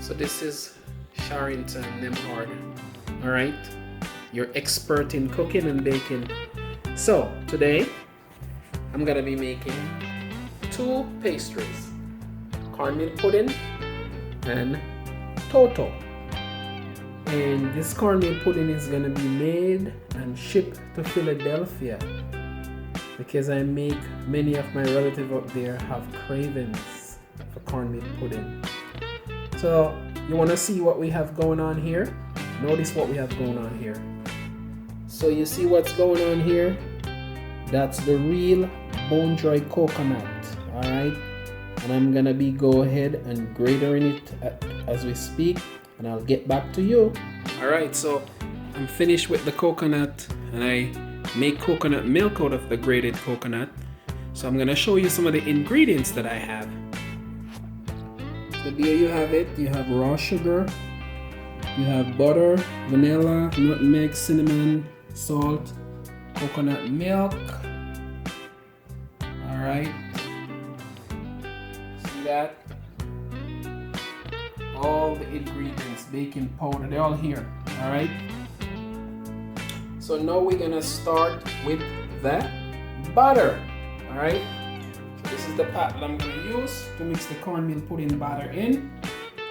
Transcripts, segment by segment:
So this is Sharrington Nemhard, all right? You're expert in cooking and baking. So today, I'm gonna be making two pastries, cornmeal pudding and Toto. And this cornmeal pudding is gonna be made and shipped to Philadelphia because I make many of my relatives up there have cravings for cornmeal pudding. So you wanna see what we have going on here? Notice what we have going on here. So you see what's going on here? That's the real bone dry coconut, all right? And I'm gonna be go ahead and grating it as we speak, and I'll get back to you. All right, so I'm finished with the coconut, and I make coconut milk out of the grated coconut. So I'm gonna show you some of the ingredients that I have. So there you have it. You have raw sugar, you have butter, vanilla, nutmeg, cinnamon, salt, coconut milk. All right, see that? All the ingredients, baking powder, they're all here. All right. So now we're gonna start with the butter. All right. So this is the pot that I'm gonna use to mix the cornmeal pudding batter in.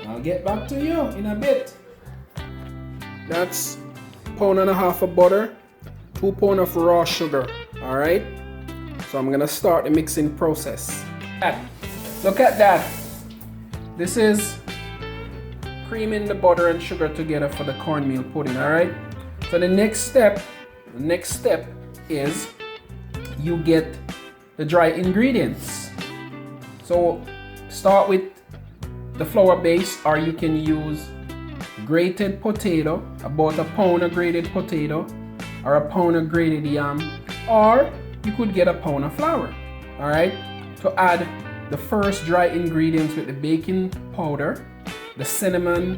And I'll get back to you in a bit. That's 1.5 pounds of butter, 2 pounds of raw sugar. All right. So I'm gonna start the mixing process. Look at that. This is creaming the butter and sugar together for the cornmeal pudding. All right. So the next step is you get the dry ingredients. So start with the flour base, or you can use grated potato, about 1 pound of grated potato, or 1 pound of grated yam, or you could get 1 pound of flour. All right. To add the first dry ingredients with the baking powder, the cinnamon,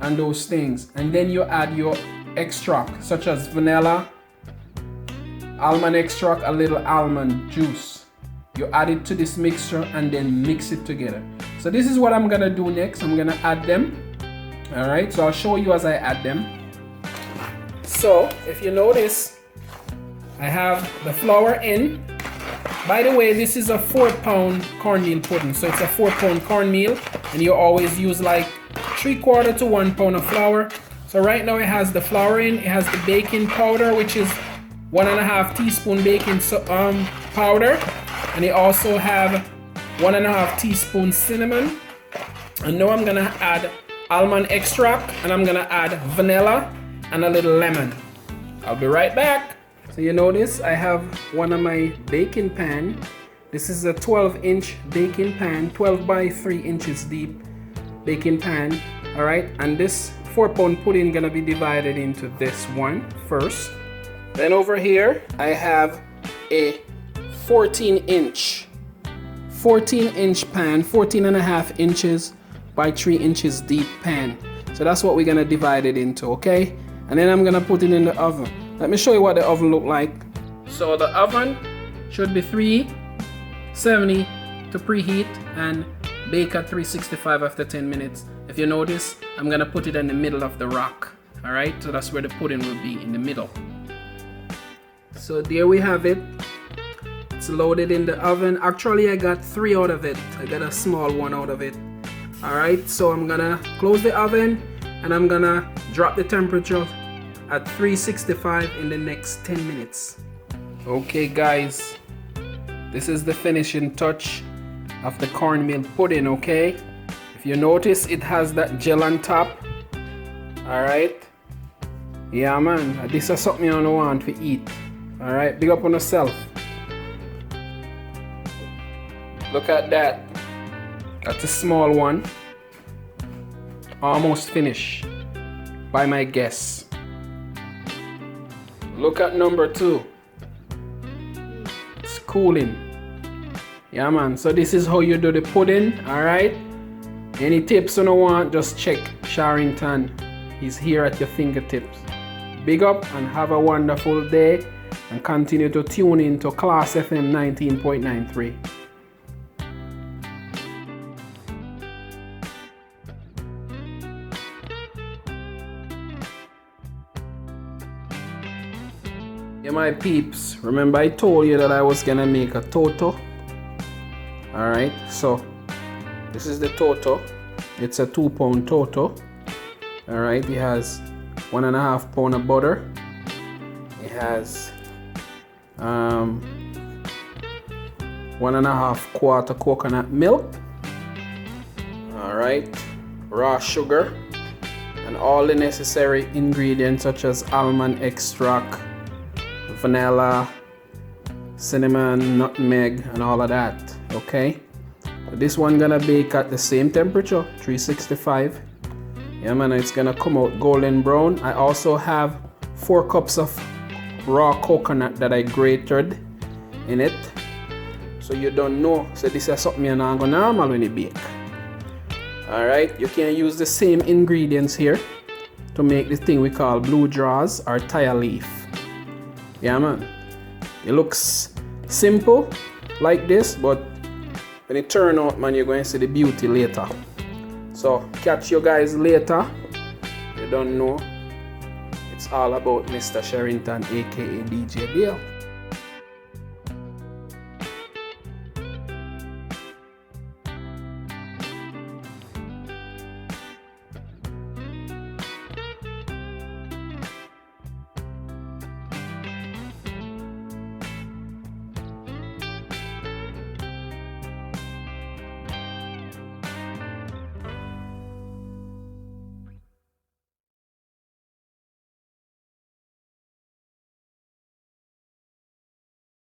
and those things, and then you add your extract such as vanilla, almond extract, a little almond juice. You add it to this mixture and then mix it together. So this is what I'm gonna do next. I'm gonna add them. All right, so I'll show you as I add them. So if you notice, I have the flour in. By the way, this is a 4 pound cornmeal pudding, so it's a 4 pound cornmeal, and you always use like 3/4 to 1 pound of flour. So right now it has the flour in, it has the baking powder, which is 1.5 teaspoon baking powder, and it also have 1.5 teaspoon cinnamon. And now I'm gonna add almond extract, and I'm gonna add vanilla and a little lemon. I'll be right back. So you notice I have one of my baking pan. This is a 12-inch baking pan, 12 by 3 inches deep baking pan. All right, and this 4 pound pudding gonna be divided into this one first. Then over here I have a 14-inch pan, 14.5 inches by 3 inches deep pan. So that's what we're gonna divide it into, okay? And then I'm gonna put it in the oven. Let me show you what the oven look like. So the oven should be 370 to preheat and bake at 365 after 10 minutes. If you notice, I'm gonna put it in the middle of the rack. All right, so that's where the pudding will be, in the middle. So there we have it. It's loaded in the oven. Actually, I got 3 out of it. I got a small one out of it. All right, so I'm gonna close the oven and I'm gonna drop the temperature at 365 in the next 10 minutes. Okay guys, this is the finishing touch of the cornmeal pudding, okay? If you notice, it has that gel on top. All right. Yeah man, this is something you don't want to eat. All right, big up on yourself. Look at that. That's a small one. Almost finished by my guess. Look at number 2. It's cooling. Yeah man, so this is how you do the pudding. All right, any tips you don't want, just check Sharrington. He's here at your fingertips. Big up and have a wonderful day, and continue to tune in to Class FM 19.93. my peeps, remember I told you that I was gonna make a Toto. Alright, so this is the Toto. It's a 2-pound Toto. Alright, it has 1.5 pound of butter. It has 1.5 quart coconut milk. Alright, raw sugar, and all the necessary ingredients such as almond extract, vanilla, cinnamon, nutmeg, and all of that. Okay, so this one gonna bake at the same temperature, 365. Yeah man, it's gonna come out golden brown. I also have 4 cups of raw coconut that I grated in it, so you don't know. So this is something you're not gonna normal when you bake. Alright, you can use the same ingredients here to make this thing we call blue draws or tile leaf. Yeah man, it looks simple like this, but when it turn out, man, you're going to see the beauty later. So catch you guys later. You don't know, it's all about Mr. Sherrington aka DJ Dale.